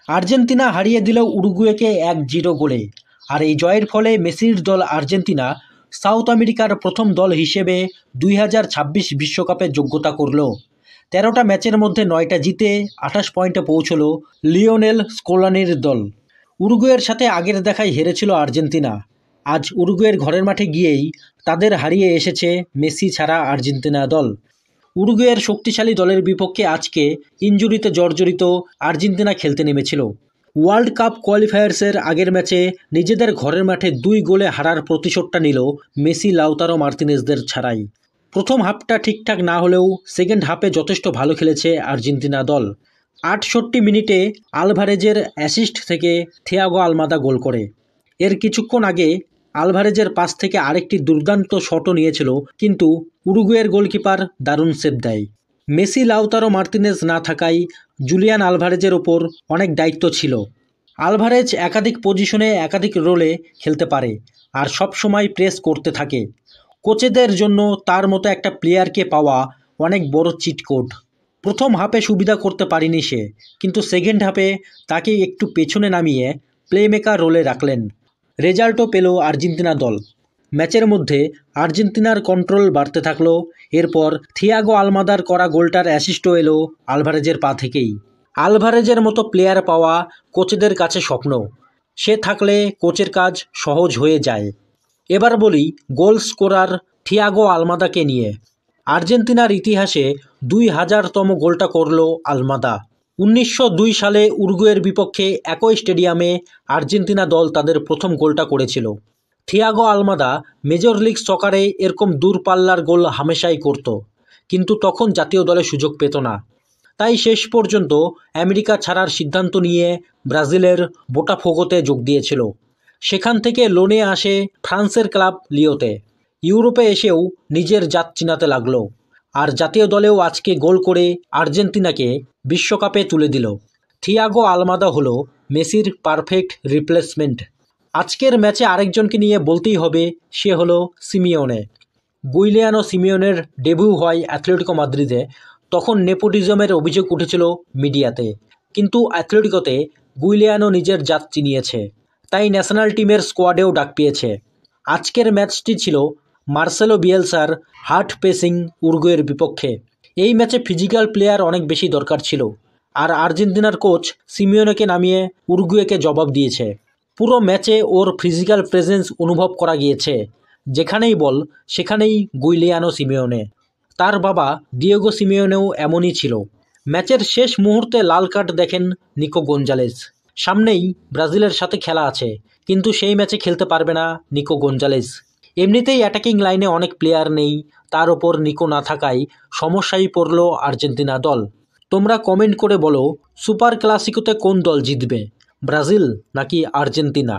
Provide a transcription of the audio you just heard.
Argentina হারিয়ে দিল উরুগুয়েকে 1-0 গোলে। আর এই জয়ের ফলে মেসির দল আর্জেন্টিনা সাউথ আমেরিকার প্রথম দল হিসেবে 2026 বিশ্বকাপে যোগ্যতা করল। 13টা ম্যাচের মধ্যে 9টা জিতে 28 পয়েন্টে পৌঁছল লিওনেল স্কোলানির দল। উরুগুয়ের সাথে আগের দেখায় হেরেছিল আর্জেন্টিনা। আজ উরুগুয়ের ঘরের মাঠে গিয়েই তাদের হারিয়ে এসেছে মেসি ছাড়া আর্জেন্টিনা দল। উরুগুয়ের শক্তিশালী দলের বিপক্ষে আজকে ইনজুরিতে জর্জরিত আর্জেন্টিনা খেলতে নেমেছিল। ওয়ার্ল্ড কাপ কোয়ালিফায়ার্সের আগের ম্যাচে নিজেদের ঘরের মাঠে 2 গোলে হারার প্রতিশোধটা নিল মেসি লাউতারো মার্তিনেজদের ছাড়াই। প্রথম হাফটা ঠিকঠাক না হলেও সেকেন্ড হাফে যথেষ্ট ভালো খেলেছে আর্জেন্টিনা দল। 68 মিনিটে আলভারেজের অ্যাসিস্ট থেকে থিয়াগো আলমাদা গোল করে। এর কিছুক্ষণ আগে আলভারেজের পাস থেকে আরেকটি দুর্দান্ত শটও নিয়েছিল, কিন্তু উরুগুয়ের গোলকিপার দারুণ সেভ দেয়। মেসি লাউতারো মার্তিনেজ না থাকায় জুলিয়ান আলভারেজের ওপর অনেক দায়িত্ব ছিল। আলভারেজ একাধিক পজিশনে একাধিক রোলে খেলতে পারে আর সব সময় প্রেস করতে থাকে। কোচেদের জন্য তার মতো একটা প্লেয়ারকে পাওয়া অনেক বড় চিটকোড। প্রথম হাফে সুবিধা করতে পারেনি সে, কিন্তু সেকেন্ড হাফে তাকে একটু পেছনে নামিয়ে প্লেমেকার রোলে রাখলেন। রেজাল্টও পেল আর্জেন্টিনা দল। ম্যাচের মধ্যে আর্জেন্টিনার কন্ট্রোল বাড়তে থাকলো। এরপর থিয়াগো আলমাদার করা গোলটার অ্যাসিস্টও এলো আলভারেজের পা থেকেই। আলভারেজের মতো প্লেয়ার পাওয়া কোচদের কাছে স্বপ্ন। সে থাকলে কোচের কাজ সহজ হয়ে যায়। এবার বলি গোল স্কোরার থিয়াগো আলমাদাকে নিয়ে। আর্জেন্টিনার ইতিহাসে 2000তম গোলটা করল আলমাদা। 1902 সালে উরুগুয়ের বিপক্ষে একই স্টেডিয়ামে আর্জেন্টিনা দল তাদের প্রথম গোলটা করেছিল। থিয়াগো আলমাদা মেজর লিগ সকারে এরকম দূরপাল্লার গোল হামেশাই করত, কিন্তু তখন জাতীয় দলে সুযোগ পেত না। তাই শেষ পর্যন্ত আমেরিকা ছাড়ার সিদ্ধান্ত নিয়ে ব্রাজিলের বোটাফোগোতে যোগ দিয়েছিল। সেখান থেকে লোনে আসে ফ্রান্সের ক্লাব লিওতে। ইউরোপে এসেও নিজের জাত চিনাতে লাগলো, আর জাতীয় দলেও আজকে গোল করে আর্জেন্টিনাকে বিশ্বকাপে তুলে দিল। থিয়াগো আলমাদা হলো মেসির পারফেক্ট রিপ্লেসমেন্ট। আজকের ম্যাচে আরেকজনকে নিয়ে বলতেই হবে, সে হলো সিমিওনে। গুইলিয়ানো সিমিওনের ডেবিউ হয় অ্যাথলেটিকো মাদ্রিদে। তখন নেপোটিজমের অভিযোগ উঠেছিল মিডিয়াতে, কিন্তু অ্যাথলেটিকোতে গুইলিয়ানো নিজের জাত চিনিয়েছে, তাই ন্যাশনাল টিমের স্কোয়াডেও ডাক পেয়েছে। আজকের ম্যাচটি ছিল মার্সেলো বিয়েলসার হার্ড পেসিং উরুগুয়ের বিপক্ষে। এই ম্যাচে ফিজিক্যাল প্লেয়ার অনেক বেশি দরকার ছিল, আর আর্জেন্টিনার কোচ সিমিওনেকে নামিয়ে উরুগুয়েকে জবাব দিয়েছে। পুরো ম্যাচে ওর ফিজিক্যাল প্রেজেন্স অনুভব করা গিয়েছে। যেখানেই বল সেখানেই গুইলিয়ানো সিমিওনে। তার বাবা ডিয়েগো সিমিওনেও এমনই ছিল। ম্যাচের শেষ মুহূর্তে লাল কার্ড দেখেন নিকো গঞ্জালেস। সামনেই ব্রাজিলের সাথে খেলা আছে, কিন্তু সেই ম্যাচে খেলতে পারবে না নিকো গঞ্জালেস। এমনিতেই অ্যাটাকিং লাইনে অনেক প্লেয়ার নেই, তার ওপর নিকো না থাকায় সমস্যায় পড়ল আর্জেন্টিনা দল। তোমরা কমেন্ট করে বলো, সুপার ক্লাসিকোতে কোন দল জিতবে, ব্রাজিল নাকি আর্জেন্টিনা?